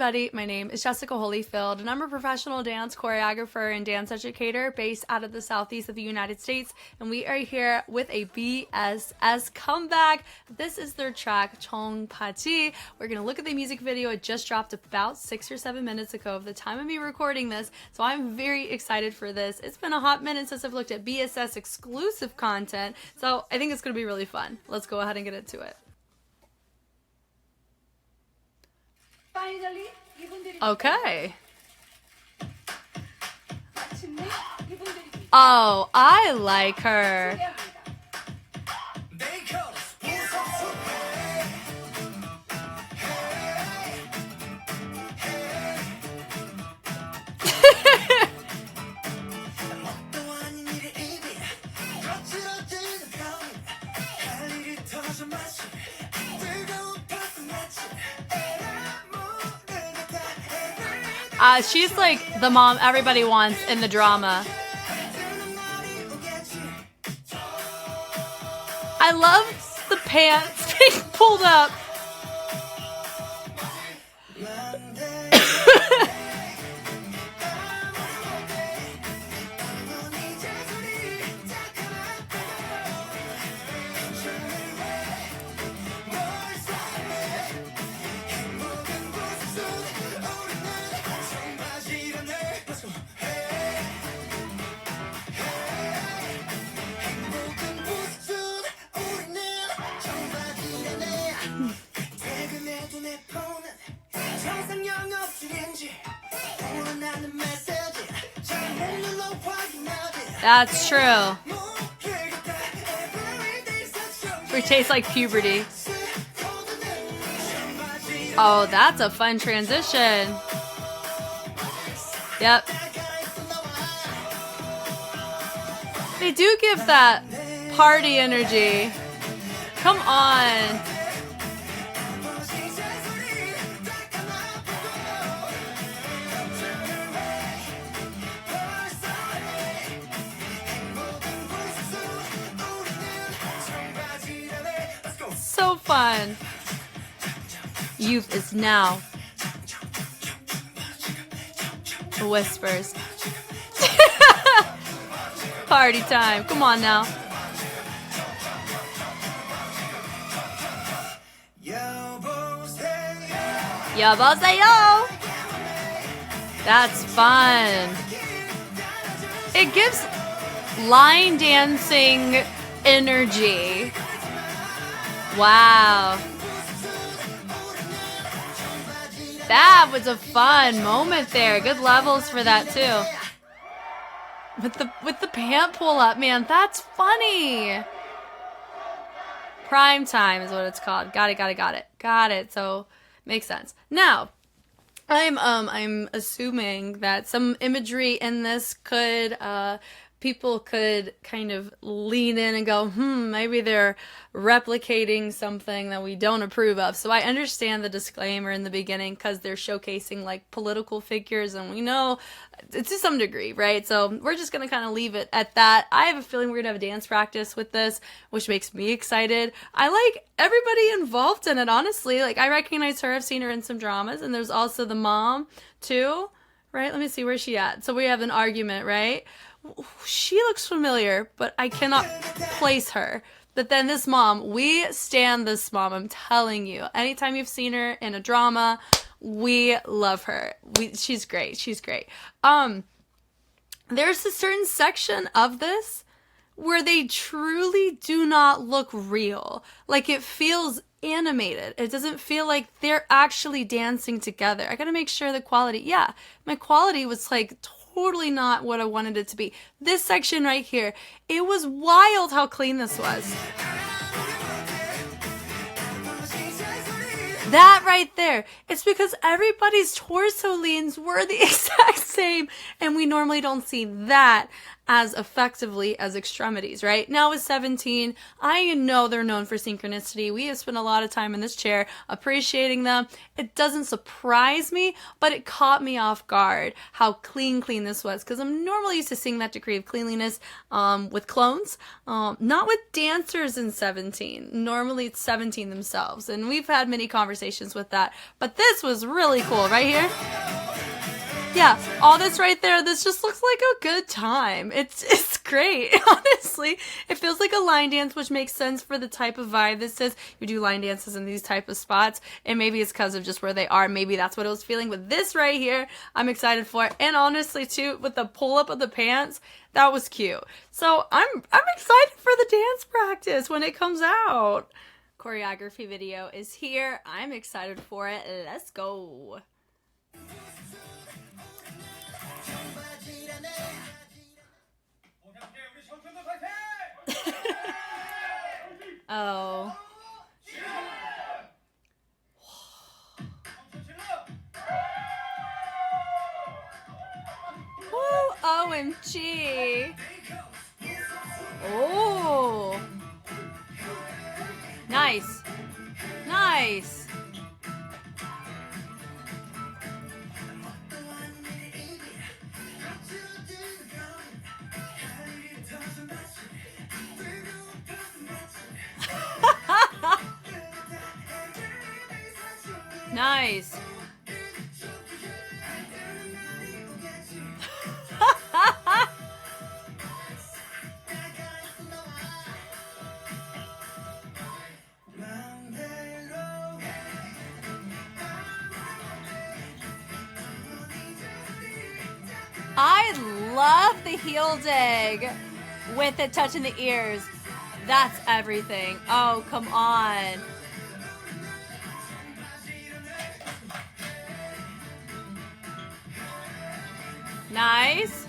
everybody, my name is Jessica Holyfield and I'm a professional dance choreographer and dance educator based out of the southeast of the United States, and we are here with a BSS comeback. This is their track 청바지. We're going to look at the music video. It just dropped about 6 or 7 minutes ago of the time of me recording this, so I'm very excited for this. It's been a hot minute since I've looked at BSS exclusive content, so I think it's going to be really fun. Let's go ahead and get into it. Okay. Oh, I like her. She's like the mom everybody wants in the drama. I love the pants being pulled up. That's true. It tastes like puberty. Oh, that's a fun transition. Yep. They do give that party energy. Come on. So fun. Youth is now. The whispers. Party time. Come on now. 여보세요. That's fun. It gives line dancing energy. Wow. That was a fun moment there. Good levels for that too. With the pant pull up, man, that's funny. Prime time is what it's called. Got it. So makes sense. Now, I'm assuming that some imagery in this could people could kind of lean in and go, maybe they're replicating something that we don't approve of. So I understand the disclaimer in the beginning because they're showcasing like political figures, and we know it's to some degree, right? So we're just going to kind of leave it at that. I have a feeling we're going to have a dance practice with this, which makes me excited. I like everybody involved in it, honestly. Like, I recognize her. I've seen her in some dramas, and there's also the mom too, right? Let me see, where's she at? So we have an argument, right? She looks familiar, but I cannot place her. But then this mom, we stand this mom, I'm telling you. Anytime you've seen her in a drama, we love her. She's great. There's a certain section of this where they truly do not look real. Like, it feels animated. It doesn't feel like they're actually dancing together. I gotta make sure the quality, my quality was like totally not what I wanted it to be. This section right here, it was wild how clean this was. That right there, it's because everybody's torso leans were the exact same, and we normally don't see that. as effectively as extremities, right? Now with 17, I know they're known for synchronicity. We have spent a lot of time in this chair appreciating them. It doesn't surprise me, but it caught me off guard how clean this was, because I'm normally used to seeing that degree of cleanliness with clones, not with dancers in 17. Normally it's 17 themselves, and we've had many conversations with that, but this was really cool right here. Yeah, all this right there, this just looks like a good time. It's great, honestly. It feels like a line dance, which makes sense for the type of vibe this is. You do line dances in these type of spots, and maybe it's because of just where they are. Maybe that's what it was feeling. But this right here, I'm excited for it. And honestly, too, with the pull-up of the pants, that was cute. So I'm excited for the dance practice when it comes out. Choreography video is here. I'm excited for it. Let's go. Oh. Woo, OMG. Oh. Nice. Nice. Nice. I love the heel dig with it touching the ears. That's everything. Oh, come on. Nice.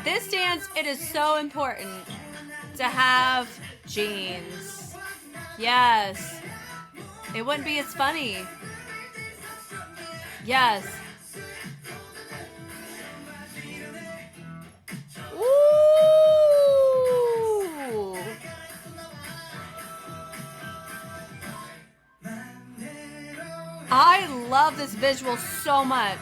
This dance, it is so important to have jeans. Yes. It wouldn't be as funny. Yes. Ooh. I love this visual so much.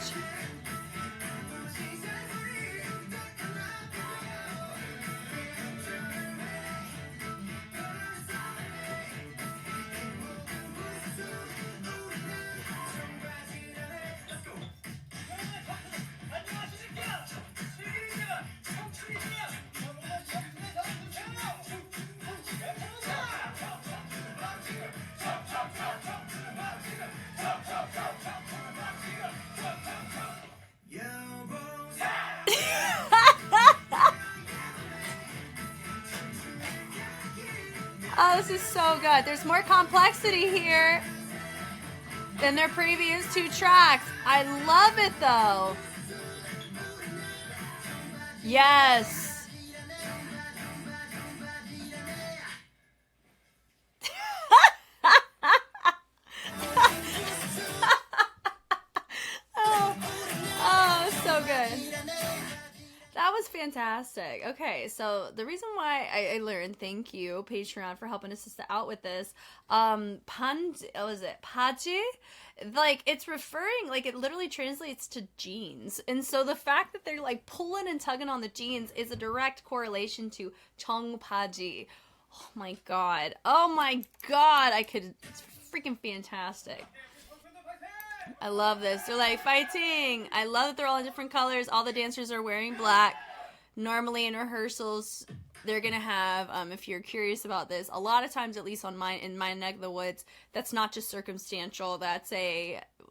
Oh, this is so good. There's more complexity here than their previous two tracks. I love it though. Yes. oh, so good. That was fantastic. Okay, so the reason why I learned, thank you, Patreon, for helping us out with this. Paji? Like, it's referring, like, it literally translates to jeans. And so the fact that they're, like, pulling and tugging on the jeans is a direct correlation to 청바지. Oh my god. Oh my god. It's freaking fantastic. I love this. They're like, fighting. I love that they're all in different colors. All the dancers are wearing black. Normally in rehearsals, they're going to have, if you're curious about this, a lot of times, at least in my neck of the woods, that's not just circumstantial. That's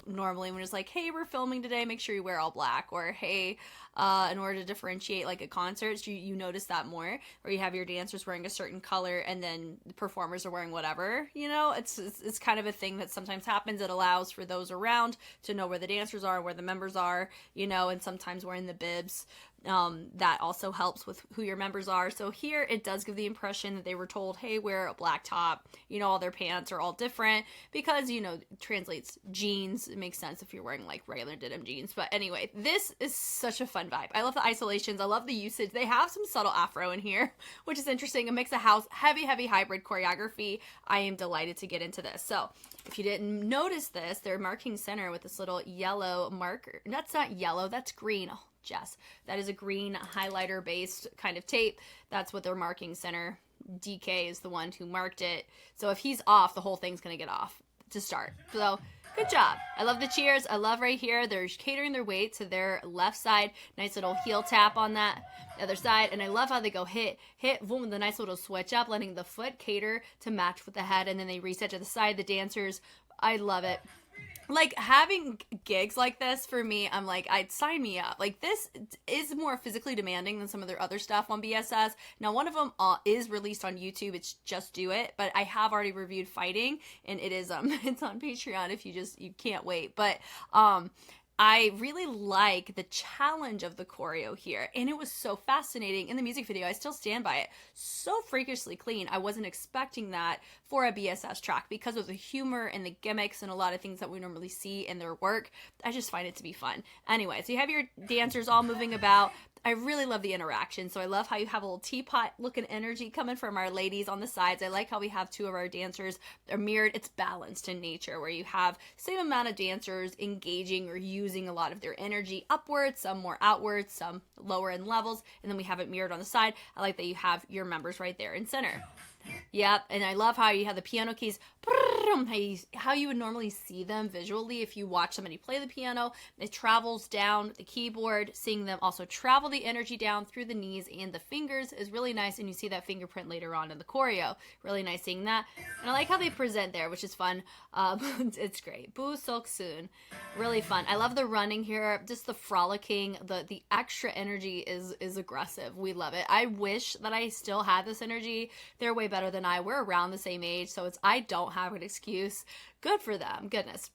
normally when it's like, hey, we're filming today, make sure you wear all black. Or, hey, in order to differentiate like a concert, you notice that more, where you have your dancers wearing a certain color and then the performers are wearing whatever, you know. It's kind of a thing that sometimes happens. It allows for those around to know where the dancers are, where the members are, you know, and sometimes wearing the bibs that also helps with who your members are. So here it does give the impression that they were told, hey, wear a black top, you know, all their pants are all different because, you know, it translates jeans. It makes sense if you're wearing like regular denim jeans. But anyway, this is such a fun vibe. I love the isolations. I love the usage. They have some subtle afro in here, which is interesting. It makes a house heavy hybrid choreography. I am delighted to get into this. So if you didn't notice this, they're marking center with this little yellow marker. That's not yellow, that's green. Oh, Jess, that is a green highlighter based kind of tape. That's what they're marking center. DK is the one who marked it. So if he's off, the whole thing's going to get off to start. So good job. I love the cheers. I love right here. They're catering their weight to their left side. Nice little heel tap on that other side. And I love how they go hit, boom, with a nice little switch up, letting the foot cater to match with the head. And then they reset to the side. The dancers, I love it. Like having gigs like this for me, I'm like, I'd sign me up. Like this is more physically demanding than some of their other stuff on BSS. Now, one of them is released on YouTube. It's Just Do It, but I have already reviewed Fighting, and it is it's on Patreon if you can't wait. But I really like the challenge of the choreo here, and it was so fascinating in the music video. I still stand by it. So freakishly clean. I wasn't expecting that for a BSS track because of the humor and the gimmicks and a lot of things that we normally see in their work. I just find it to be fun. Anyway, so you have your dancers all moving about. I really love the interaction. So I love how you have a little teapot looking energy coming from our ladies on the sides. I like how we have two of our dancers. They're mirrored. It's balanced in nature where you have same amount of dancers engaging or using a lot of their energy upwards, some more outwards, some lower in levels. And then we have it mirrored on the side. I like that you have your members right there in center. Yep, and I love how you have the piano keys, how you would normally see them visually if you watch somebody play the piano. It travels down the keyboard, seeing them also travel the energy down through the knees and the fingers is really nice, and you see that fingerprint later on in the choreo. Really nice seeing that. And I like how they present there, which is fun. It's great. Boo Sok Soon. Really fun. I love the running here, just the frolicking, the extra energy is aggressive. We love it. I wish that I still had this energy. They're way better than I. We're around the same age, so I don't have an excuse. Good for them. Goodness.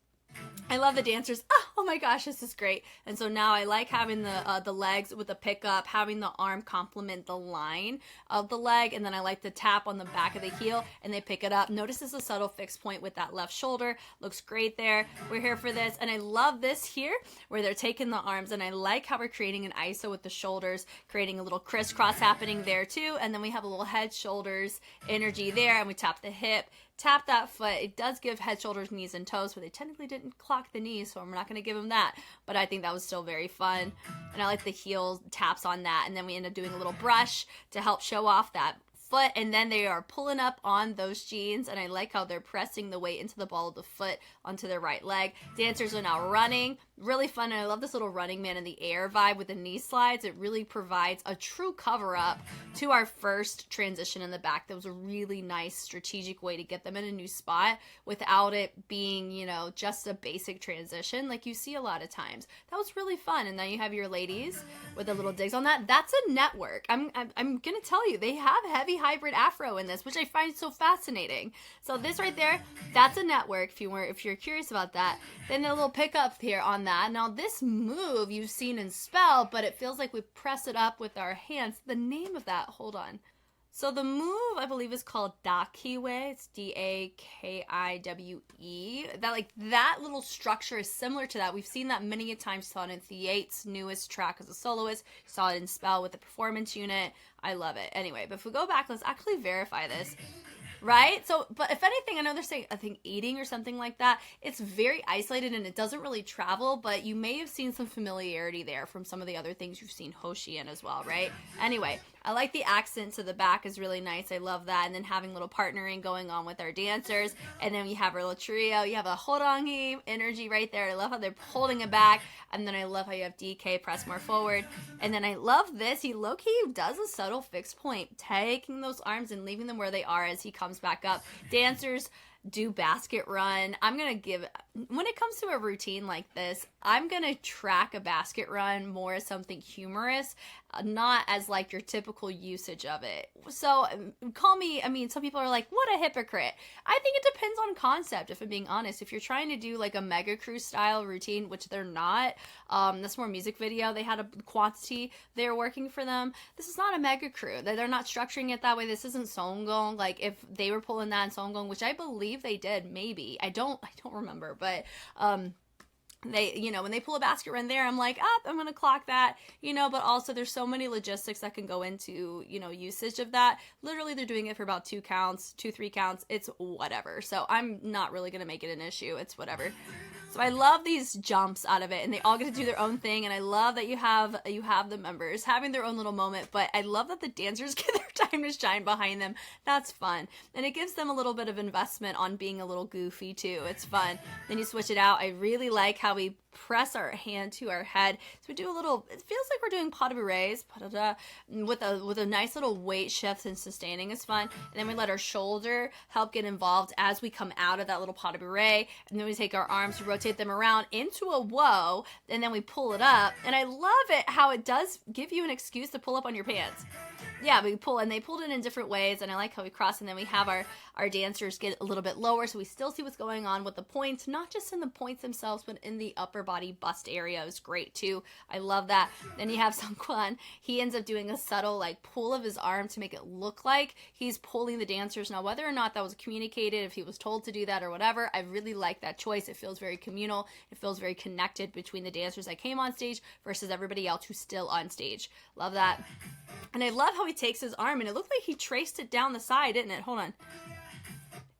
I love the dancers. Oh my gosh, this is great. And so now I like having the legs with the pickup, having the arm complement the line of the leg, and then I like the tap on the back of the heel, and they pick it up. Notice this is a subtle fixed point with that left shoulder. Looks great there. We're here for this, and I love this here where they're taking the arms, and I like how we're creating an ISO with the shoulders, creating a little crisscross happening there too, and then we have a little head, shoulders energy there, and we tap the hip, tap that foot. It does give head, shoulders, knees, and toes, but they technically didn't clock the knees, so I'm not going to give them that. But I think that was still very fun. And I like the heel taps on that. And then we end up doing a little brush to help show off that foot. And then they are pulling up on those jeans. And I like how they're pressing the weight into the ball of the foot onto their right leg. Dancers are now running. Really fun, and I love this little running man in the air vibe with the knee slides. It really provides a true cover-up to our first transition in the back. That was a really nice strategic way to get them in a new spot without it being, you know, just a basic transition like you see a lot of times. That was really fun. And then you have your ladies with the little digs on that. That's a network. I'm gonna tell you, they have heavy hybrid afro in this, which I find so fascinating. So this right there, that's a network if you're curious about that. Then the little pickup here on that. Now this move you've seen in Spell, but it feels like we press it up with our hands. The name of that, hold on. So the move, I believe, is called Dakiwe. It's D-A-K-I-W-E. That little structure is similar to that. We've seen that many a times. Saw it in Theate's newest track as a soloist. Saw it in Spell with the performance unit. I love it. Anyway, but if we go back, let's actually verify this. Right? So, but if anything, I know they're saying, I think eating or something like that. It's very isolated and it doesn't really travel, but you may have seen some familiarity there from some of the other things you've seen Hoshi in as well, right? Anyway, I like the accent to the back is really nice. I love that. And then having a little partnering going on with our dancers. And then you have our little trio. You have a horangi energy right there. I love how they're holding it back. And then I love how you have DK press more forward. And then I love this. He low-key does a subtle fixed point, taking those arms and leaving them where they are as he comes back up. Dancers do basket run. I'm going to give, when it comes to a routine like this, I'm going to track a basket run more as something humorous, not as like your typical usage of it. So call me, I mean, some people are like, what a hypocrite. I think it depends on concept, if I'm being honest. If you're trying to do like a mega crew style routine, which they're not, that's more music video. They had a quantity, they're working for them. This is not a mega crew. They're not structuring it that way. This isn't Songgong. Like if they were pulling that in Songgong, which I believe they did, maybe. I don't remember, but they, you know, when they pull a basket run there, I'm like, I'm gonna clock that, you know. But also there's so many logistics that can go into, you know, usage of that. Literally they're doing it for about 2 counts, 2-3 counts. It's whatever. So I'm not really gonna make it an issue. It's whatever. So I love these jumps out of it, and they all get to do their own thing. And I love that you have the members having their own little moment, but I love that the dancers get their time to shine behind them. That's fun, and it gives them a little bit of investment on being a little goofy too. It's fun. Then you switch it out. I really like how we press our hand to our head. So we do a little, it feels like we're doing pas de bourrées with a nice little weight shift, and sustaining is fun. And then we let our shoulder help get involved as we come out of that little pas de bourrée. And then we take our arms, we rotate them around into a whoa, and then we pull it up. And I love it how it does give you an excuse to pull up on your pants. Yeah, we pull, and they pulled it in different ways, and I like how we cross, and then we have our dancers get a little bit lower, so we still see what's going on with the points, not just in the points themselves, but in the upper body bust area is great too. I love that. Then you have Sungkwan. He ends up doing a subtle like pull of his arm to make it look like he's pulling the dancers. Now, whether or not that was communicated, if he was told to do that or whatever, I really like that choice. It feels very communal. It feels very connected between the dancers that came on stage versus everybody else who's still on stage. Love that. And I love how he takes his arm, and it looked like he traced it down the side, didn't it? Hold on.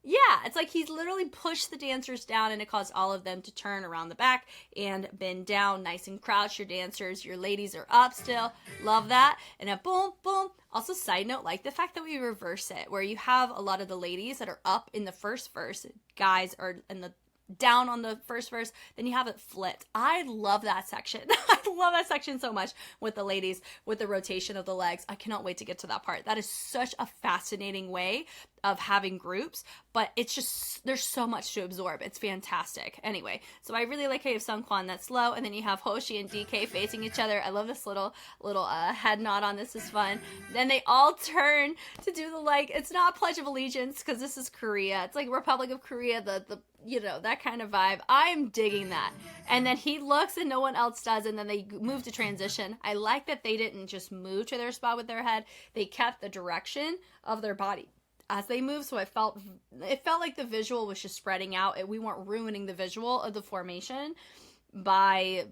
Yeah, it's like he's literally pushed the dancers down, and it caused all of them to turn around the back and bend down, nice and crouched. Your dancers, your ladies are up still. Love that. And a boom, boom. Also, side note, like the fact that we reverse it, where you have a lot of the ladies that are up in the first verse, guys are in the down on the first verse, then you have it flipped. I love that section. I love that section so much with the ladies, with the rotation of the legs. I cannot wait to get to that part. That is such a fascinating way of having groups, but it's just, there's so much to absorb. It's fantastic. Anyway, so I really like how you have Sungkwan that's slow, and then you have Hoshi and DK facing each other. I love this little head nod on this is fun. Then they all turn to do the, like, it's not Pledge of Allegiance because this is Korea. It's like Republic of Korea, the you know, that kind of vibe. I'm digging that. And then he looks and no one else does, and then they move to transition. I like that they didn't just move to their spot with their head. They kept the direction of their body as they move, so it felt like the visual was just spreading out. We weren't ruining the visual of the formation by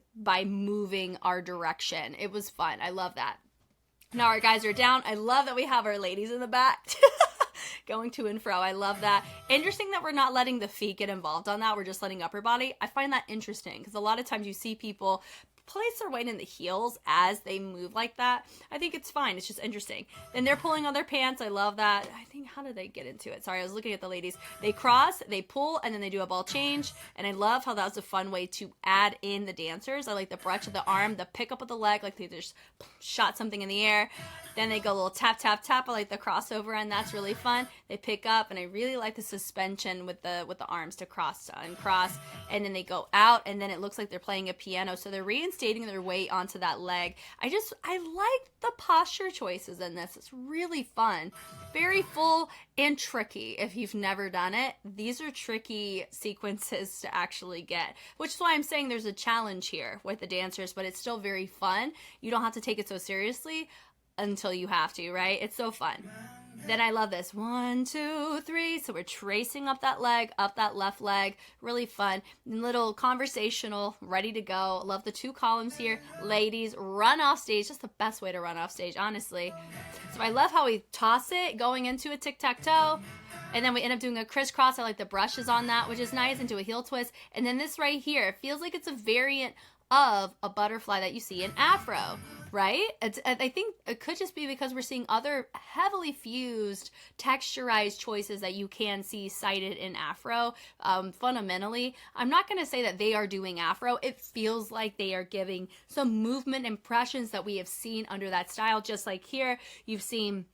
moving our direction. It was fun. I love that. Now our guys are down. I love that we have our ladies in the back going to and fro. I love that. Interesting that we're not letting the feet get involved on that. We're just letting upper body. I find that interesting because a lot of times you see people place their weight in the heels as they move like that. I think it's fine. It's just interesting. Then they're pulling on their pants. I love that. I think, how did they get into it? Sorry, I was looking at the ladies. They cross, they pull, and then they do a ball change. And I love how that was a fun way to add in the dancers. I like the brunch of the arm, the pick up of the leg, like they just shot something in the air. Then they go a little tap, tap, tap. I like the crossover, and that's really fun. They pick up, and I really like the suspension with the arms to cross and cross. And then they go out, and then it looks like they're playing a piano. So they're reinstating their weight onto that leg. I like the posture choices in this. It's really fun. Very full and tricky if you've never done it. These are tricky sequences to actually get, which is why I'm saying there's a challenge here with the dancers, but it's still very fun. You don't have to take it so seriously until you have to, right? It's so fun. Then I love this. 1, 2, 3. So we're tracing up that leg, up that left leg. Really fun. Little conversational, ready to go. Love the 2 columns here. Ladies, run off stage. That's the best way to run off stage, honestly. So I love how we toss it going into a tic-tac-toe. And then we end up doing a crisscross. I like the brushes on that, which is nice, into a heel twist. And then this right here, it feels like it's a variant of a butterfly that you see in Afro, right? I think it could just be because we're seeing other heavily fused, texturized choices that you can see cited in Afro. Fundamentally, I'm not going to say that they are doing Afro. It feels like they are giving some movement impressions that we have seen under that style. Just like here, you've seen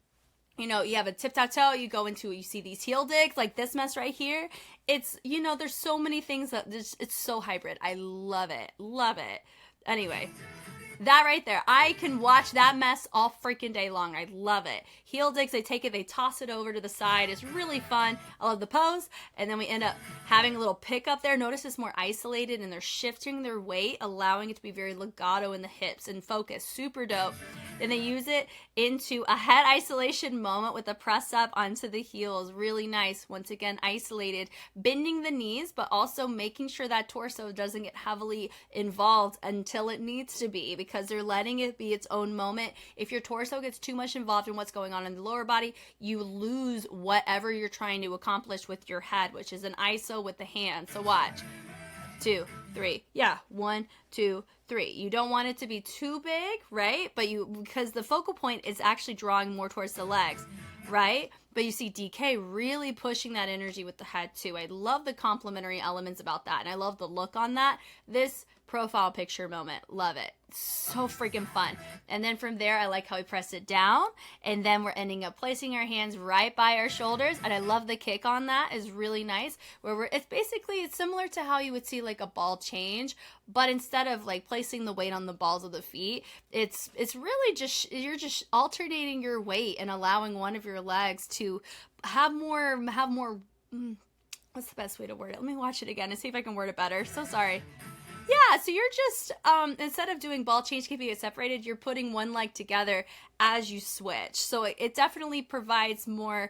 you know, you have a tip-tap-toe, you go into it, you see these heel digs, like this mess right here. It's, you know, there's so many things that it's so hybrid. I love it. Love it. Anyway, that right there, I can watch that mess all freaking day long. I love it. Heel digs, they take it, they toss it over to the side. It's really fun. I love the pose. And then we end up having a little pick up there. Notice it's more isolated and they're shifting their weight, allowing it to be very legato in the hips and focus. Super dope. Then they use it into a head isolation moment with a press up onto the heels. Really nice. Once again, isolated, bending the knees, but also making sure that torso doesn't get heavily involved until it needs to be, because they're letting it be its own moment. If your torso gets too much involved in what's going on in the lower body, you lose whatever you're trying to accomplish with your head, which is an ISO with the hand. So watch. 2, 3. Yeah. 1, 2, 3. You don't want it to be too big, right? But because the focal point is actually drawing more towards the legs, right? But you see DK really pushing that energy with the head too. I love the complementary elements about that. And I love the look on that. This profile picture moment. Love it. So freaking fun. And then from there, I like how we press it down. And then we're ending up placing our hands right by our shoulders. And I love the kick on that. Is really nice. Where it's similar to how you would see like a ball change. But instead of like placing the weight on the balls of the feet, it's really just, you're just alternating your weight and allowing one of your legs to have more, what's the best way to word it? Let me watch it again and see if I can word it better. So sorry. Yeah, so you're just, instead of doing ball change, keeping it separated, you're putting one leg together as you switch. So it definitely provides more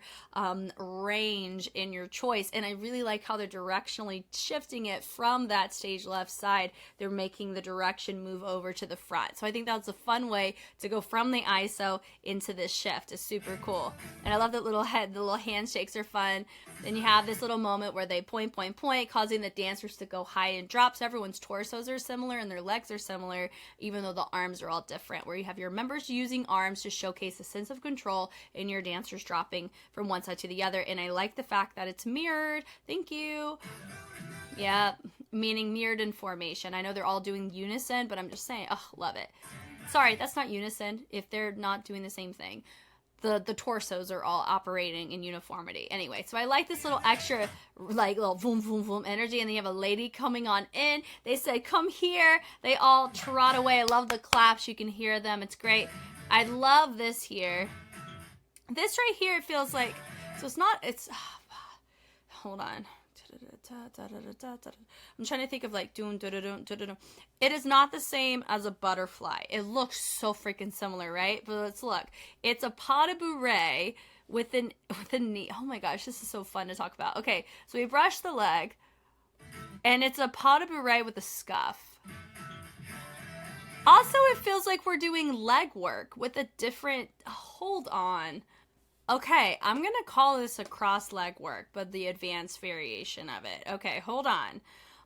range in your choice. And I really like how they're directionally shifting it from that stage left side. They're making the direction move over to the front. So I think that's a fun way to go from the ISO into this shift. It's super cool. And I love that little the little handshakes are fun. Then you have this little moment where they point, causing the dancers to go high and drop. So everyone's torsos are similar and their legs are similar, even though the arms are all different, where you have your members using arms to showcase a sense of control and your dancers dropping from one side to the other. And I like the fact that it's mirrored. Thank you. Yeah, meaning mirrored in formation. I know they're all doing unison, but I'm just saying, oh, love it. Sorry, that's not unison if they're not doing the same thing. The torsos are all operating in uniformity. Anyway, so I like this little extra, like, little boom, boom, boom energy. And then you have a lady coming on in. They say, come here. They all trot away. I love the claps. You can hear them. It's great. I love this here. This right here, it feels like, so it's, hold on. I'm trying to think of like it is not the same as a butterfly. It looks so freaking similar, right? But let's look. It's a pas de bourrée with a knee. Oh my gosh, this is so fun to talk about. Okay, so we brush the leg, and it's a pas de bourrée with a scuff. Also, it feels like we're doing leg work with a different. Hold on. Okay, I'm going to call this a cross leg work, but the advanced variation of it. Okay, hold on.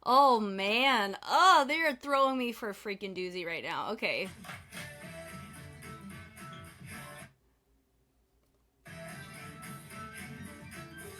Oh, man. Oh, they're throwing me for a freaking doozy right now. Okay.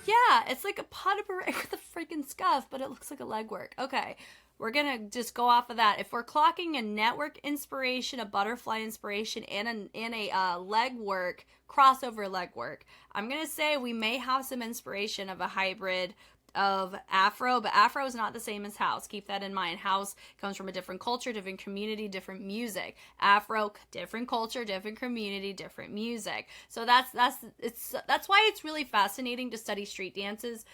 Yeah, it's like a pas de bourrée with a freaking scuff, but it looks like a leg work. Okay. We're going to just go off of that. If we're clocking a network inspiration, a butterfly inspiration, and a leg work, crossover leg work, I'm going to say we may have some inspiration of a hybrid of Afro, but Afro is not the same as House. Keep that in mind. House comes from a different culture, different community, different music. Afro, different culture, different community, different music. So that's why it's really fascinating to study street dances.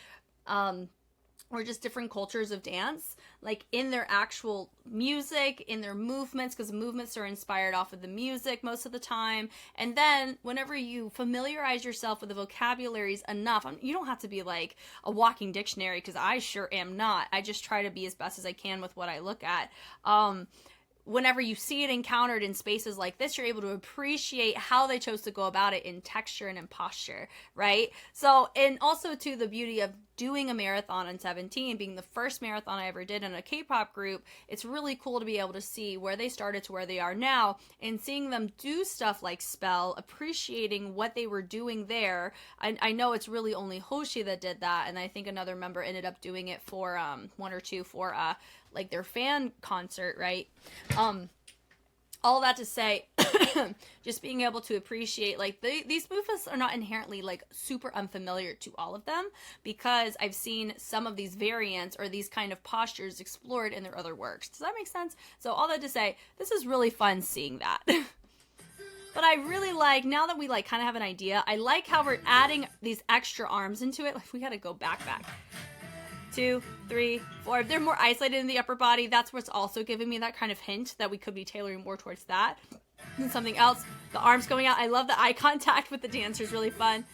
Or just different cultures of dance, like in their actual music, in their movements, because movements are inspired off of the music most of the time. And then whenever you familiarize yourself with the vocabularies enough, you don't have to be like a walking dictionary, because I sure am not. I just try to be as best as I can with what I look at. Whenever you see it encountered in spaces like this, you're able to appreciate how they chose to go about it in texture and in posture, right? So, and also too, the beauty of doing a marathon in 17, being the first marathon I ever did in a K-pop group, it's really cool to be able to see where they started to where they are now, and seeing them do stuff like spell, appreciating what they were doing there. I know it's really only Hoshi that did that, and I think another member ended up doing it for one or two for like their fan concert, right? all that to say, just being able to appreciate, like, these movements are not inherently, like, super unfamiliar to all of them, because I've seen some of these variants or these kind of postures explored in their other works. Does that make sense? So all that to say, this is really fun seeing that. But I really like, now that we, like, kind of have an idea, I like how we're adding these extra arms into it. Like, we gotta go back. 2, 3, 4. If they're more isolated in the upper body, that's what's also giving me that kind of hint that we could be tailoring more towards that than something else. The arms going out. I love the eye contact with the dancers. Really fun.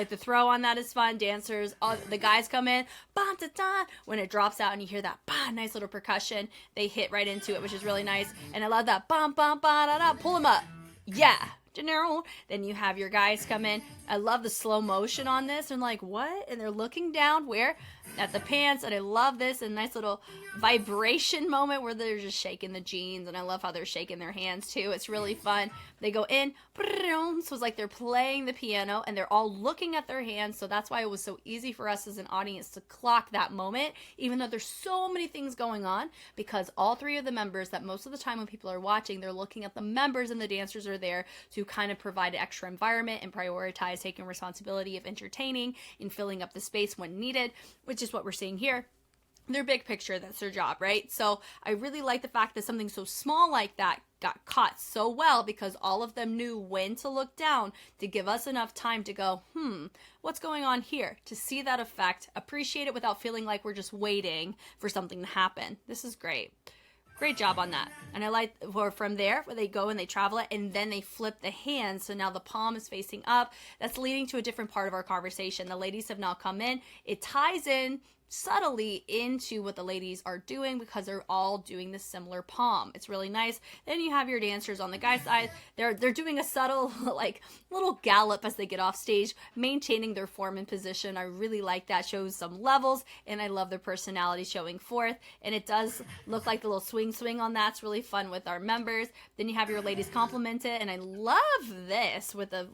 The throw on that is fun. Dancers, the guys come in. Bah, da, da. When it drops out and you hear that bah, nice little percussion, they hit right into it, which is really nice. And I love that bum, bum, ba, da, da. Pull them up. Yeah. Then you have your guys come in. I love the slow motion on this. And like, what? And they're looking down where? At the pants. And I love this. A nice little vibration moment where they're just shaking the jeans. And I love how they're shaking their hands too. It's really fun. They go in. So it's like they're playing the piano and they're all looking at their hands. So that's why it was so easy for us as an audience to clock that moment, even though there's so many things going on, because all three of the members, that most of the time when people are watching, they're looking at the members and the dancers are there to kind of provide an extra environment and prioritize taking responsibility of entertaining and filling up the space when needed, which is what we're seeing here. Their big picture, that's their job, right? So I really like the fact that something so small like that got caught so well, because all of them knew when to look down to give us enough time to go, what's going on here? To see that effect, appreciate it without feeling like we're just waiting for something to happen. This is great. Great job on that. And I like from there where they go and they travel it and then they flip the hands. So now the palm is facing up. That's leading to a different part of our conversation. The ladies have now come in. It ties in subtly into what the ladies are doing because they're all doing this similar palm. It's really nice. Then you have your dancers on the guy side. They're doing a subtle like little gallop as they get off stage, maintaining their form and position. I really like that. Shows some levels and I love their personality showing forth. And it does look like the little swing on that's really fun with our members. Then you have your ladies complement it, and I love this with a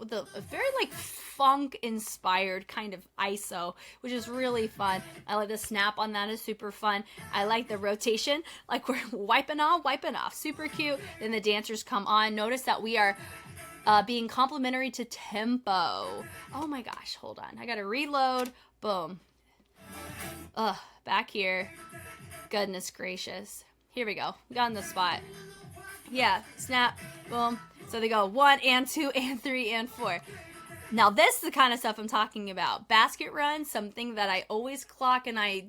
very like funk inspired kind of ISO, which is really fun. I like the snap on that is super fun. I like the rotation, like we're wiping off, super cute. Then the dancers come on. Notice that we are being complimentary to tempo. Oh my gosh, hold on, I gotta reload. Boom. Back here. Goodness gracious. Here we go. We got in the spot. Yeah, snap, boom. So they go 1 and 2 and 3 and 4. Now this is the kind of stuff I'm talking about. Basket run, something that I always clock and I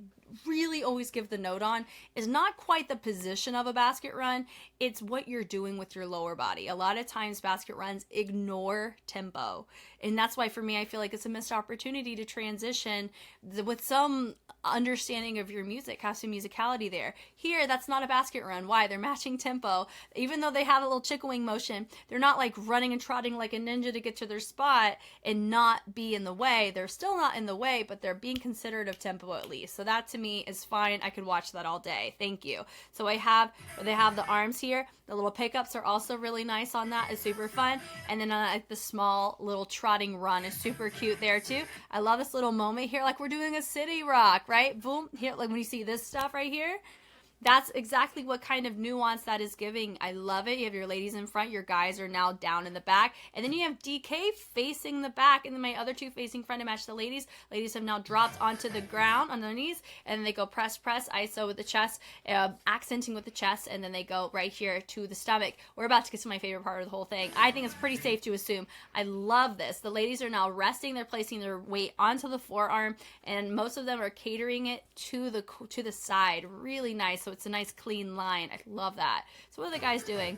really always give the note on, is not quite the position of a basket run. It's what you're doing with your lower body. A lot of times basket runs ignore tempo. And that's why for me, I feel like it's a missed opportunity to transition with some understanding of your music, have some musicality there. Here, that's not a basket run. Why? They're matching tempo. Even though they have a little chicken wing motion, they're not like running and trotting like a ninja to get to their spot and not be in the way. They're still not in the way, but they're being considerate of tempo at least. So that to me is fine. I could watch that all day. Thank you. So they have the arms here. The little pickups are also really nice on that. It's super fun. And then like the small little trotting run is super cute there too. I love this little moment here, like we're doing a city rock, right? Boom. Here, like when you see this stuff right here, that's exactly what kind of nuance that is giving. I love it. You have your ladies in front. Your guys are now down in the back. And then you have DK facing the back. And then my other two facing front to match the ladies. Ladies have now dropped onto the ground on their knees. And then they go press, ISO with the chest, accenting with the chest. And then they go right here to the stomach. We're about to get to my favorite part of the whole thing. I think it's pretty safe to assume. I love this. The ladies are now resting. They're placing their weight onto the forearm. And most of them are catering it to the side. Really nice. So it's a nice clean line. I love that. So what are the guys doing?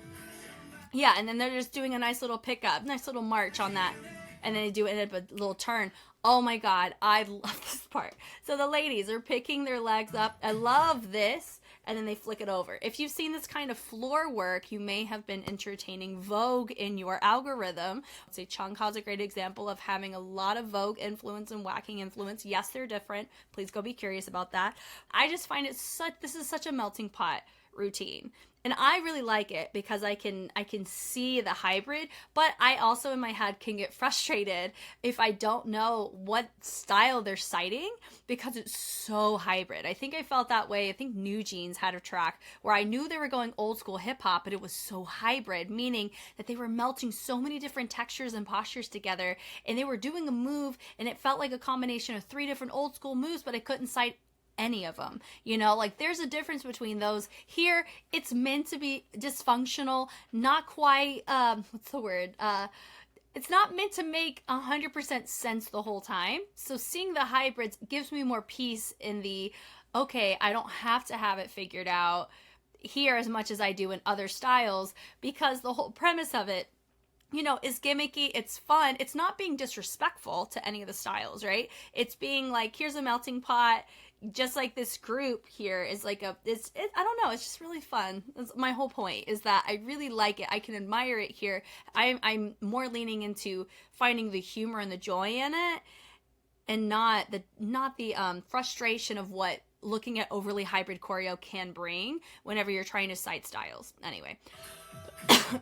Yeah, and then they're just doing a nice little pickup, nice little march on that. And then they do it a little turn. Oh my God, I love this part. So the ladies are picking their legs up. I love this. And then they flick it over. If you've seen this kind of floor work, you may have been entertaining Vogue in your algorithm. I'd say Chung Hao's a great example of having a lot of Vogue influence and whacking influence. Yes, they're different. Please go be curious about that. I just find this is such a melting pot, routine. And I really like it because I can see the hybrid, but I also in my head can get frustrated if I don't know what style they're citing because it's so hybrid. I think I felt that way. I think New Jeans had a track where I knew they were going old school hip hop, but it was so hybrid, meaning that they were melting so many different textures and postures together, and they were doing a move and it felt like a combination of 3 different old school moves, but I couldn't cite any of them. You know, like there's a difference between those. Here it's meant to be dysfunctional, not quite what's the word, it's not meant to make 100% sense the whole time. So seeing the hybrids gives me more peace in the, okay, I don't have to have it figured out here as much as I do in other styles, because the whole premise of it, you know, is gimmicky. It's fun. It's not being disrespectful to any of the styles, right? It's being like, here's a melting pot. Just like this group here is like I don't know, it's just really fun. That's my whole point, is that I really like it. I can admire it here. I'm more leaning into finding the humor and the joy in it, and not the frustration of what looking at overly hybrid choreo can bring whenever you're trying to cite styles. Anyway,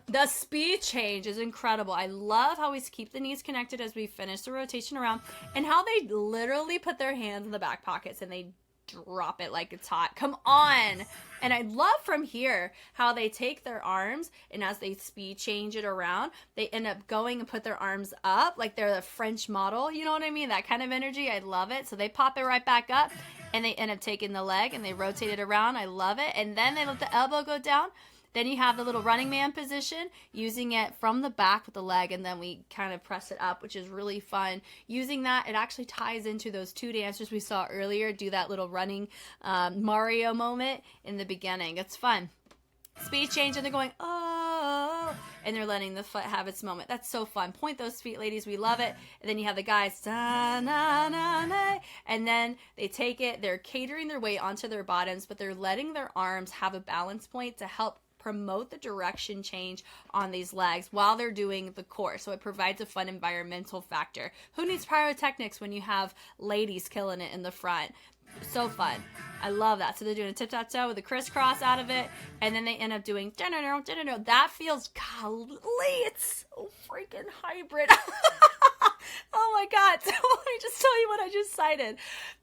the speed change is incredible. I love how we keep the knees connected as we finish the rotation around, and how they literally put their hands in the back pockets and they drop it like it's hot. Come on. And I love from here how they take their arms, and as they speed change it around, they end up going and put their arms up like they're the French model. You know what I mean? That kind of energy. I love it. So they pop it right back up, and they end up taking the leg and they rotate it around. I love it. And then they let the elbow go down. Then you have the little running man position, using it from the back with the leg, and then we kind of press it up, which is really fun. Using that, it actually ties into those 2 dancers we saw earlier do that little running Mario moment in the beginning. It's fun. Speed change, and they're going, oh, and they're letting the foot have its moment. That's so fun. Point those feet, ladies. We love it. And then you have the guys, da, na, na, na, and then they take it. They're catering their weight onto their bottoms, but they're letting their arms have a balance point to help promote the direction change on these legs while they're doing the core. So it provides a fun environmental factor. Who needs pyrotechnics when you have ladies killing it in the front? So fun. I love that. So they're doing a tip-tap-toe with a crisscross out of it, and then they end up doing that feels, golly, it's so freaking hybrid. Oh my god. So let me just tell you what I just cited.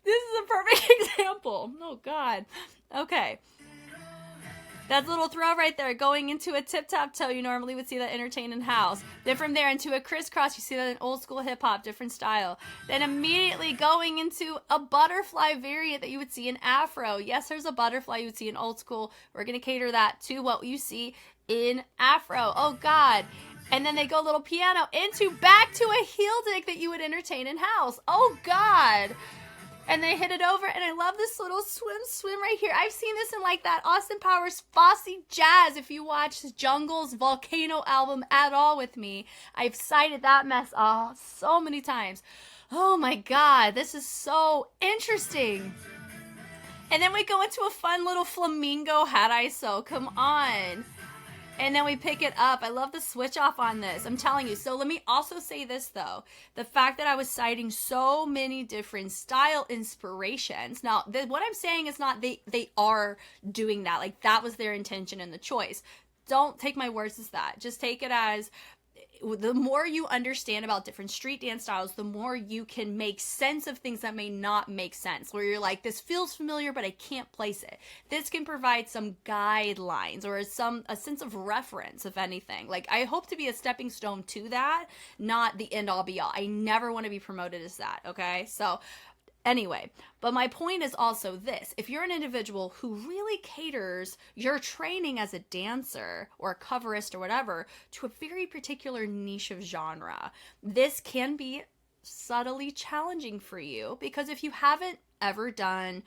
This is a perfect example. Oh god. Okay. That little throw right there, going into a tip-tap-toe, you normally would see that entertain in house. Then from there into a crisscross, you see that in old school hip-hop, different style. Then immediately going into a butterfly variant that you would see in Afro. Yes, there's a butterfly you would see in old school. We're going to cater that to what you see in Afro. Oh, God. And then they go little piano back to a heel dig that you would entertain in house. Oh, God. And they hit it over, and I love this little swim right here. I've seen this in like that Austin Powers Fosse Jazz. If you watch Jungle's Volcano album at all with me, I've cited that mess so many times. Oh my god, this is so interesting. And then we go into a fun little flamingo hat ISO. Come on. And then we pick it up. I love the switch off on this. I'm telling you. So let me also say this, though. The fact that I was citing so many different style inspirations. Now, what I'm saying is not they are doing that. Like, that was their intention and the choice. Don't take my words as that. Just take it as, the more you understand about different street dance styles, the more you can make sense of things that may not make sense, where you're like, this feels familiar, but I can't place it. This can provide some guidelines or a sense of reference, if anything. Like, I hope to be a stepping stone to that, not the end all be all. I never want to be promoted as that, okay? So anyway, but my point is also this. If you're an individual who really caters your training as a dancer or a coverist or whatever to a very particular niche of genre, this can be subtly challenging for you, because if you haven't ever done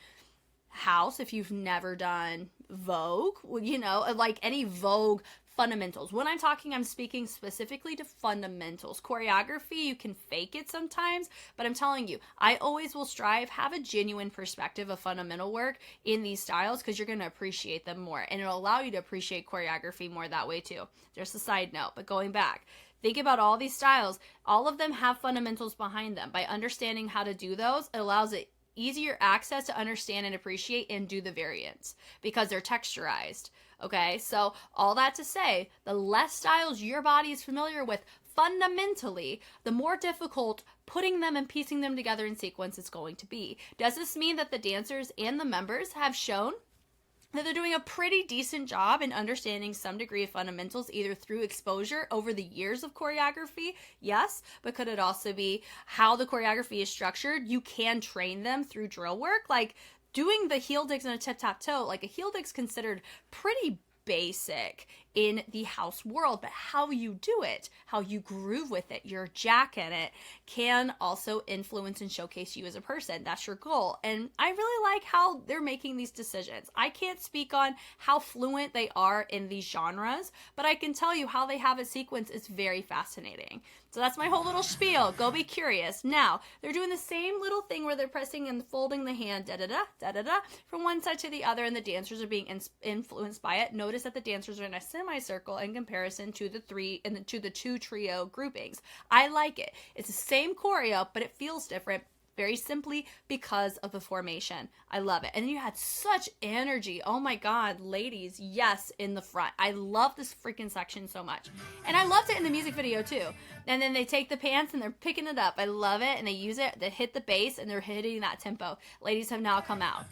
house, if you've never done Vogue, you know, like any Vogue fundamentals. When I'm speaking specifically to fundamentals. Choreography, you can fake it sometimes, but I'm telling you, I always will have a genuine perspective of fundamental work in these styles, because you're going to appreciate them more, and it'll allow you to appreciate choreography more that way too. Just a side note, but going back, think about all these styles. All of them have fundamentals behind them. By understanding how to do those, it allows it easier access to understand and appreciate and do the variants because they're texturized. Okay, so all that to say, the less styles your body is familiar with, fundamentally, the more difficult putting them and piecing them together in sequence is going to be. Does this mean that the dancers and the members have shown that they're doing a pretty decent job in understanding some degree of fundamentals, either through exposure over the years of choreography? Yes, but could it also be how the choreography is structured? You can train them through drill work, like doing the heel digs and a tip-tap-toe. Like a heel dig's considered pretty basic in the house world, but how you do it, how you groove with it, your jack in it, can also influence and showcase you as a person. That's your goal. And I really like how they're making these decisions. I can't speak on how fluent they are in these genres, but I can tell you how they have a sequence is very fascinating. So that's my whole little spiel. Go be curious. Now, they're doing the same little thing where they're pressing and folding the hand, da-da-da, da-da-da, from one side to the other, and the dancers are being influenced by it. Notice that the dancers are in a semicircle in comparison to the two trio groupings. I like it. It's the same choreo, but it feels different. Very simply because of the formation. I love it. And you had such energy. Oh my God, ladies, yes, in the front. I love this freaking section so much. And I loved it in the music video too. And then they take the pants and they're picking it up. I love it. And they use it, they hit the bass and they're hitting that tempo. Ladies have now come out.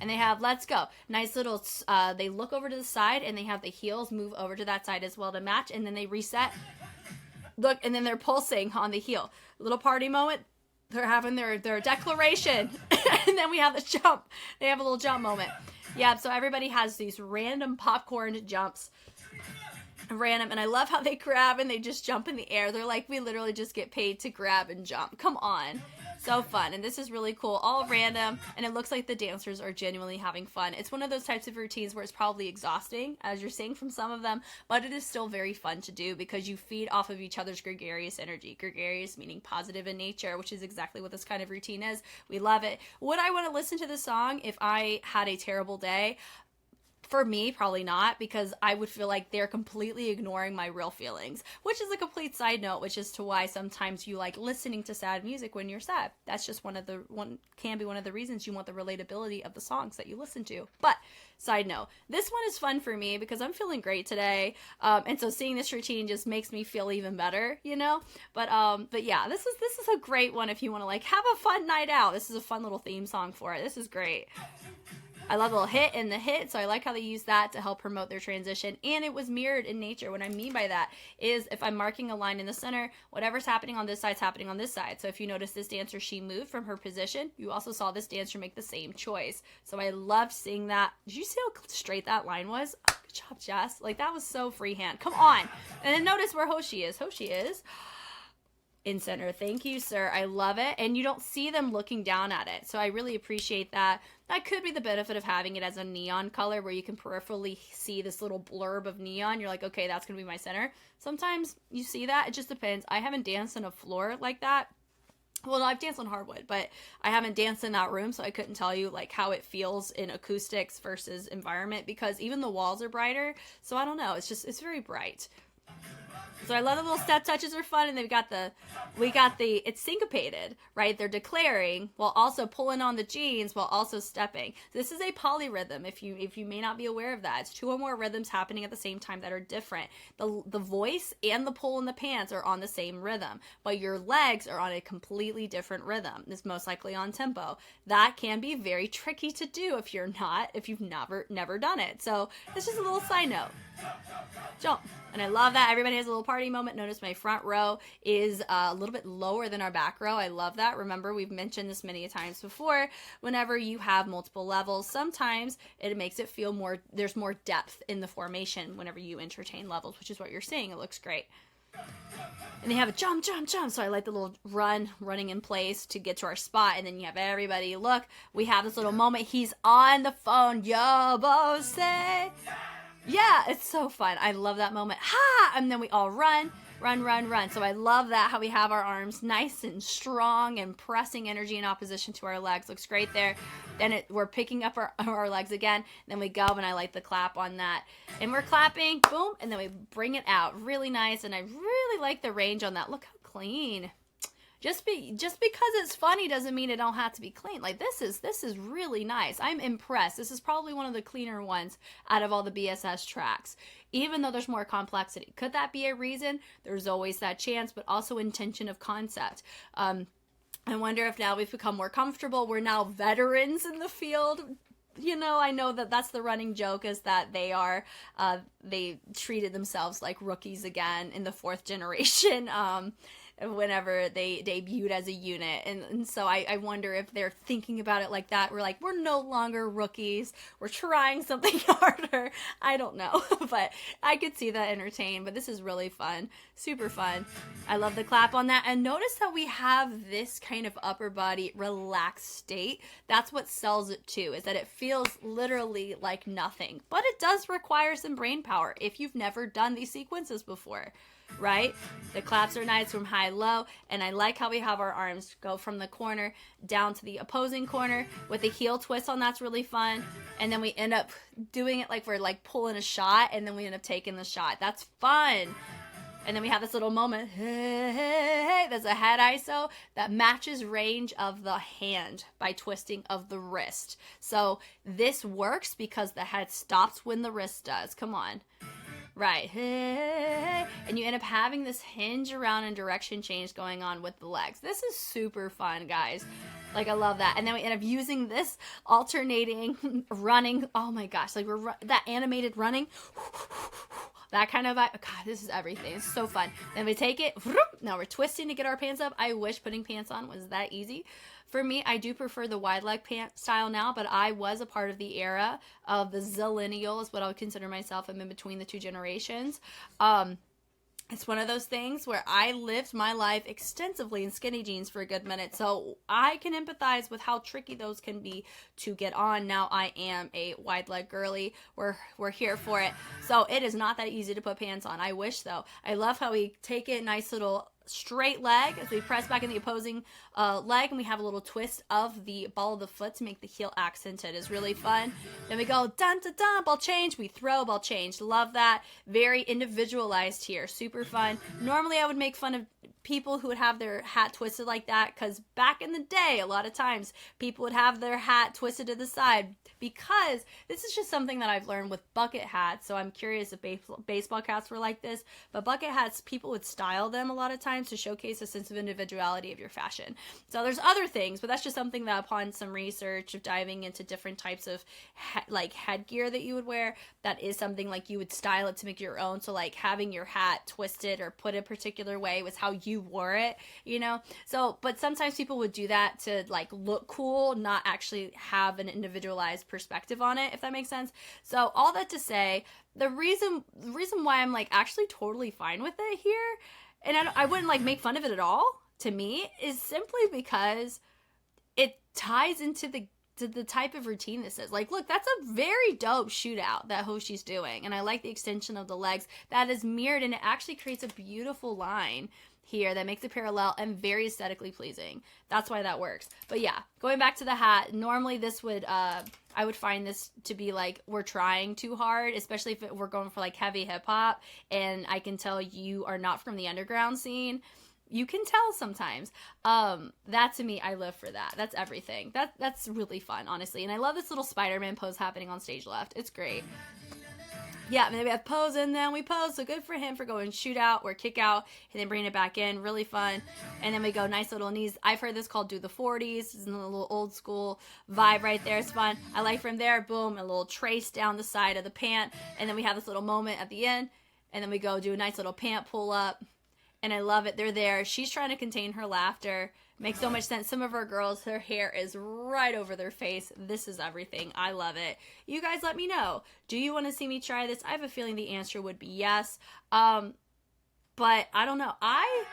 And they have, let's go. Nice little, they look over to the side and they have the heels move over to that side as well to match. And then they reset. Look, and then they're pulsing on the heel. Little party moment. They're having their declaration. And then we have the jump. They have a little jump moment. Yeah, so everybody has these random popcorn jumps. Random. And I love how they grab and they just jump in the air. They're like, we literally just get paid to grab and jump. Come on. So fun. And this is really cool. All random. And it looks like the dancers are genuinely having fun. It's one of those types of routines where it's probably exhausting, as you're seeing from some of them, but it is still very fun to do because you feed off of each other's gregarious energy. Gregarious meaning positive in nature, which is exactly what this kind of routine is. We love it. Would I want to listen to this song if I had a terrible day? For me, probably not, because I would feel like they're completely ignoring my real feelings, which is a complete side note, which is to why sometimes you like listening to sad music when you're sad. That's just can be one of the reasons you want the relatability of the songs that you listen to. But side note, this one is fun for me because I'm feeling great today. And so seeing this routine just makes me feel even better, you know? But yeah, this is a great one if you want to like have a fun night out. This is a fun little theme song for it. This is great. I love the little hit and the hit, so I like how they use that to help promote their transition. And it was mirrored in nature. What I mean by that is if I'm marking a line in the center, whatever's happening on this side's happening on this side. So if you notice this dancer, she moved from her position. You also saw this dancer make the same choice. So I loved seeing that. Did you see how straight that line was? Oh, good job, Jess. Like, that was so freehand. Come on. And then notice where Hoshi is. Hoshi is in center. Thank you, sir. I love it. And you don't see them looking down at it. So I really appreciate that. That could be the benefit of having it as a neon color where you can peripherally see this little blurb of neon. You're like, okay, that's going to be my center. Sometimes you see that. It just depends. I haven't danced on a floor like that. Well, no, I've danced on hardwood, but I haven't danced in that room, so I couldn't tell you like how it feels in acoustics versus environment because even the walls are brighter. So I don't know. It's very bright. So I love the little step touches are fun, and then we got the it's syncopated, right? They're declaring while also pulling on the jeans while also stepping. This is a polyrhythm. If you may not be aware of that, it's two or more rhythms happening at the same time that are different. The voice and the pull in the pants are on the same rhythm, but your legs are on a completely different rhythm. It's most likely on tempo. That can be very tricky to do if you've never done it. So it's just a little side note. Jump. And I love that. Everybody has a little party moment. Notice my front row is a little bit lower than our back row. I love that. Remember, we've mentioned this many times before. Whenever you have multiple levels, sometimes it makes it feel there's more depth in the formation whenever you entertain levels, which is what you're seeing. It looks great. And they have a jump, jump, jump. So I like the little running in place to get to our spot. And then you have everybody. Look, we have this little moment. He's on the phone. Yo, say. Yeah, it's so fun. I love that moment. Ha! And then we all run. So I love that, how we have our arms nice and strong and pressing energy in opposition to our legs. Looks great there. Then we're picking up our legs again. Then we go, and I like the clap on that. And we're clapping, boom, and then we bring it out. Really nice, and I really like the range on that. Look how clean. Just because it's funny doesn't mean it don't have to be clean. Like this is really nice. I'm impressed. This is probably one of the cleaner ones out of all the BSS tracks, even though there's more complexity. Could that be a reason? There's always that chance, but also intention of concept. I wonder if now we've become more comfortable. We're now veterans in the field. You know, I know that that's the running joke, is that they treated themselves like rookies again in the fourth generation. Whenever they debuted as a unit. And so I wonder if they're thinking about it like that. We're like, we're no longer rookies. We're trying something harder. I don't know. But I could see that entertained. But this is really fun. Super fun. I love the clap on that. And notice that we have this kind of upper body relaxed state. That's what sells it too, is that it feels literally like nothing. But it does require some brain power if you've never done these sequences before. Right? The claps are nice from high low, and I like how we have our arms go from the corner down to the opposing corner with the heel twist on. That's really fun. And then we end up doing it like we're like pulling a shot, and then we end up taking the shot. That's fun. And then we have this little moment, hey, hey, hey, there's a head ISO that matches range of the hand by twisting of the wrist. So this works because the head stops when the wrist does. Come on. Right. Hey, and you end up having this hinge around and direction change going on with the legs. This is super fun, guys. Like, I love that. And then we end up using this alternating running. Oh my gosh. Like, that animated running. That kind of vibe. God, this is everything. It's so fun. Then we take it. Now we're twisting to get our pants up. I wish putting pants on was that easy. For me, I do prefer the wide leg pant style now, but I was a part of the era of the zillennial, is what I would consider myself. I'm in between the two generations. It's one of those things where I lived my life extensively in skinny jeans for a good minute, so I can empathize with how tricky those can be to get on. Now I am a wide leg girly. We're here for it. So it is not that easy to put pants on. I wish, though. I love how we take it, nice little straight leg as we press back in the opposing leg, and we have a little twist of the ball of the foot to make the heel accented. Is really fun. Then we go dun dun dun, ball change, we throw, ball change. Love that. Very individualized here. Super fun. Normally I would make fun of people who would have their hat twisted like that, because back in the day, a lot of times people would have their hat twisted to the side, because this is just something that I've learned with bucket hats. So I'm curious if baseball caps were like this, but bucket hats, people would style them a lot of times to showcase a sense of individuality of your fashion. So there's other things, but that's just something that upon some research of diving into different types of like headgear that you would wear, that is something like you would style it to make your own. So like having your hat twisted or put a particular way was how you wore it, you know? So, but sometimes people would do that to like look cool, not actually have an individualized perspective on it, if that makes sense. So all that to say, the reason why I'm like actually totally fine with it here, and I wouldn't like make fun of it at all, to me, is simply because it ties into the type of routine this is. Like, look, that's a very dope shootout that Hoshi's doing, and I like the extension of the legs that is mirrored, and it actually creates a beautiful line here that makes it parallel and very aesthetically pleasing. That's why that works. But yeah, going back to the hat, normally this would I would find this to be like we're trying too hard, especially if we're going for like heavy hip hop, and I can tell you are not from the underground scene. You can tell sometimes. That to me, I live for that. That's everything. That's really fun, honestly. And I love this little Spider-Man pose happening on stage left. It's great. Yeah, and then we have pose, and then we pose. So good for him for going shoot out or kick out and then bringing it back in. Really fun. And then we go nice little knees. I've heard this called do the 40s. It's a little old school vibe right there. It's fun. I like from there, boom, a little trace down the side of the pant. And then we have this little moment at the end. And then we go do a nice little pant pull up. And I love it. They're there. She's trying to contain her laughter. Makes so much sense. Some of our girls, her hair is right over their face. This is everything. I love it. You guys let me know. Do you want to see me try this? I have a feeling the answer would be yes. But I don't know. I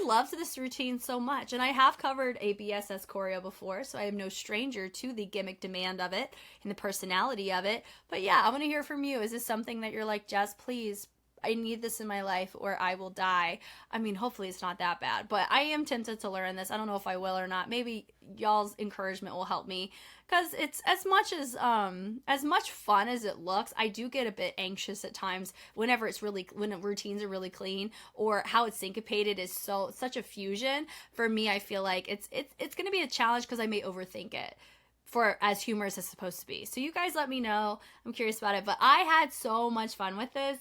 loved this routine so much. And I have covered a BSS choreo before, so I am no stranger to the gimmick demand of it and the personality of it. But yeah, I want to hear from you. Is this something that you're like, Jess, please, I need this in my life or I will die. I mean, hopefully it's not that bad, but I am tempted to learn this. I don't know if I will or not. Maybe y'all's encouragement will help me, because it's as much fun as it looks. I do get a bit anxious at times whenever when routines are really clean, or how it's syncopated is such a fusion. For me, I feel like it's going to be a challenge because I may overthink it for as humorous as it's supposed to be. So you guys let me know. I'm curious about it. But I had so much fun with this.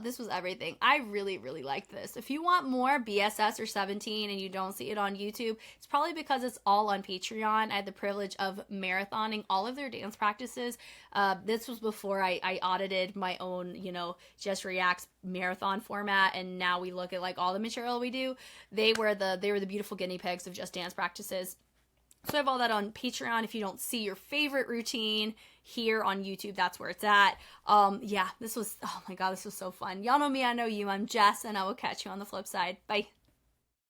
This was everything. I really, really liked this. If you want more BSS or 17 and you don't see it on YouTube, it's probably because it's all on Patreon. I had the privilege of marathoning all of their dance practices. This was before I audited my own, Just Reacts marathon format, and now we look at like all the material we do. They were the beautiful guinea pigs of Just Dance practices. So I have all that on Patreon. If you don't see your favorite routine here on YouTube, that's where it's at. Yeah, oh my God, this was so fun. Y'all know me, I know you. I'm Jess, and I will catch you on the flip side. Bye.